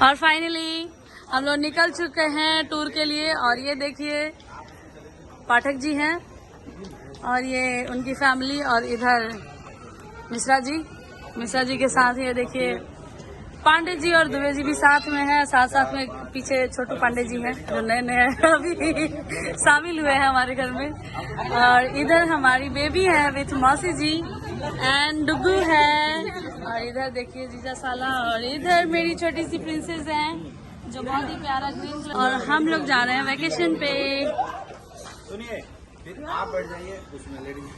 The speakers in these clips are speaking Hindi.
और फाइनली हम लोग निकल चुके हैं टूर के लिए। और ये देखिए पाठक जी हैं और ये उनकी फैमिली, और इधर मिश्रा जी के साथ ये देखिए पांडे जी और दुबे जी भी साथ में हैं। साथ साथ में पीछे छोटू पांडे जी हैं जो नए अभी शामिल हुए हैं हमारे घर में। और इधर हमारी बेबी है विथ मौसी जी एंड डुगू है। और इधर देखिए जीजा साला, और इधर मेरी छोटी सी प्रिंसेस है जो बहुत ही प्यारा ग्रीन कलर। और हम लोग जा रहे हैं वेकेशन पे। सुनिए, फिर आप बैठ जाइए उसमें लेडीज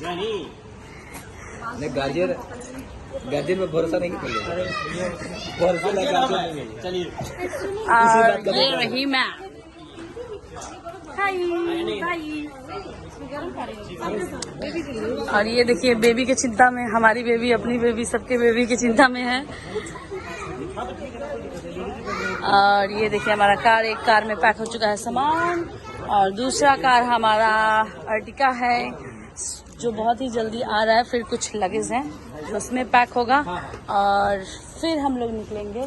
नहीं, गार्जियन में भरोसा नहीं करिए। चलिए, और ये रही मैं। और ये देखिए बेबी की चिंता में, हमारी बेबी, अपनी बेबी, सबके बेबी की चिंता में है। और ये देखिए हमारा कार, एक कार में पैक हो चुका है सामान, और दूसरा कार हमारा अर्टिका है जो बहुत ही जल्दी आ रहा है। फिर कुछ लगेज है उसमें पैक होगा और फिर हम लोग निकलेंगे।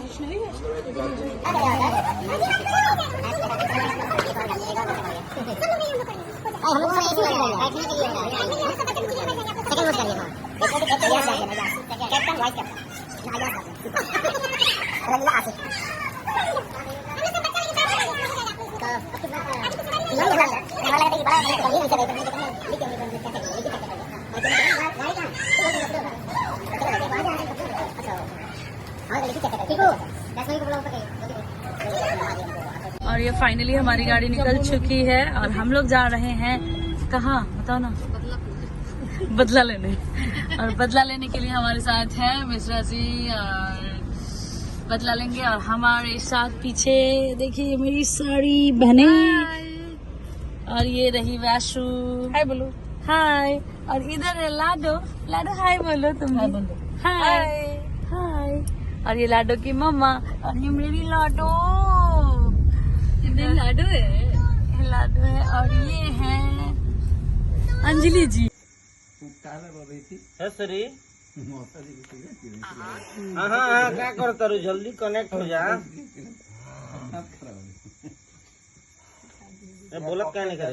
और ये फाइनली हमारी गाड़ी निकल चुकी है और हम लोग जा रहे हैं कहाँ बताओ ना? बदला लेने। और बदला लेने के लिए हमारे साथ है मिश्रा जी, और बदला लेंगे। और हमारे साथ पीछे देखिए मेरी सारी बहनें, और ये रही वैशु, हाय बोलो, हाय। और इधर है लाडो, हाय बोलो तुम भी, हाय हाय। और ये लाडो की मम्मा, और ये मेरी लाडो, लाडो है। और ये है अंजलि जी। क्या करता रू, जल्दी कनेक्ट हो जा। बोला क्या नहीं कर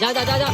जा जा जा जा।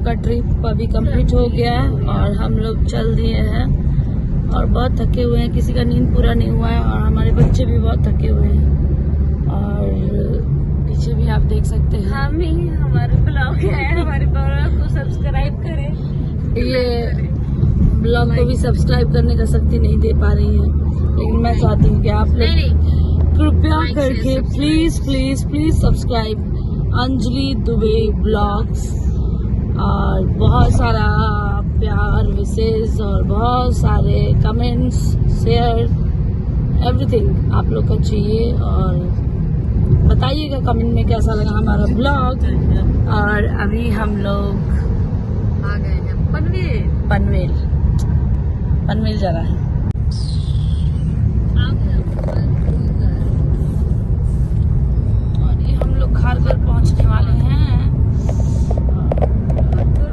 का ट्रिप अभी कंप्लीट हो गया है और हम लोग चल दिए हैं और बहुत थके हुए हैं, किसी का नींद पूरा नहीं हुआ है और हमारे बच्चे भी बहुत थके हुए हैं। और पीछे भी आप देख सकते हैं हम ही हमारे ब्लॉग है, हमारे ब्लॉग को सब्सक्राइब करें। ये ब्लॉग को भी सब्सक्राइब करने का शक्ति नहीं दे पा रही है, लेकिन मैं चाहती हूँ कि आप लोग कृपया करके please please please subscribe Anjali Dubey blogs. और बहुत सारा प्यार विशेष और बहुत सारे कमेंट्स शेयर एवरीथिंग आप लोग का चाहिए। और बताइएगा कमेंट में कैसा लगा हमारा ब्लॉग। और अभी हम लोग आ गए हैं पनवेल पनवेल जा रहा है। और ये हम लोग खारघर पहुंचने वाले हैं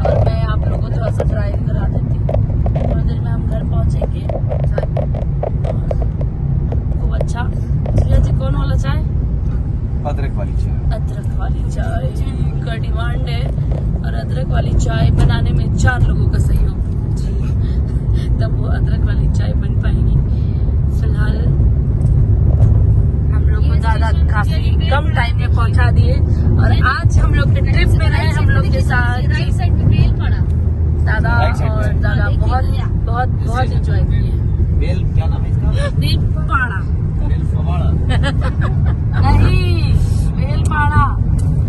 और मैं आप लोगों को थोड़ा सा ड्राइव करा देती हूँ। थोड़ी देर में हम घर पहुंचेंगे। खूब अच्छा। सूर्या जी कौन वाला चाय? अदरक वाली चाय। अदरक वाली चाय का डिमांड है और अदरक वाली चाय बनाने में 4 लोगों का सहयोग तब वो अदरक वाली चाय बन पाएगी। फिलहाल हम लोग को दादा काफी कम टाइम में पहुंचा दिए और आज हम लोग के ट्रिप में रहे हम लोग के साथ दादा और दादा बहुत बहुत बहुत एंजॉय किए। बेल क्या नाम है इसका? बेल पहाड़ा बेल पहाड़ा नहीं बेलपाड़ा।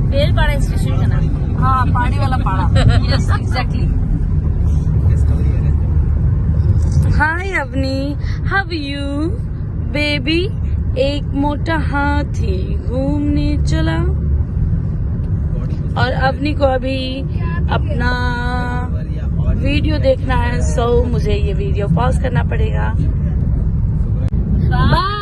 बेलपाड़ा स्टेशन का नाम। हाँ, पहाड़ी वाला पाड़ा। Yes, exactly. Hi Avani, how you baby? एक मोटा हाथी घूमने चला। और अवनी को अभी अपना वीडियो देखना है, सो मुझे ये वीडियो पॉज करना पड़ेगा। बाय।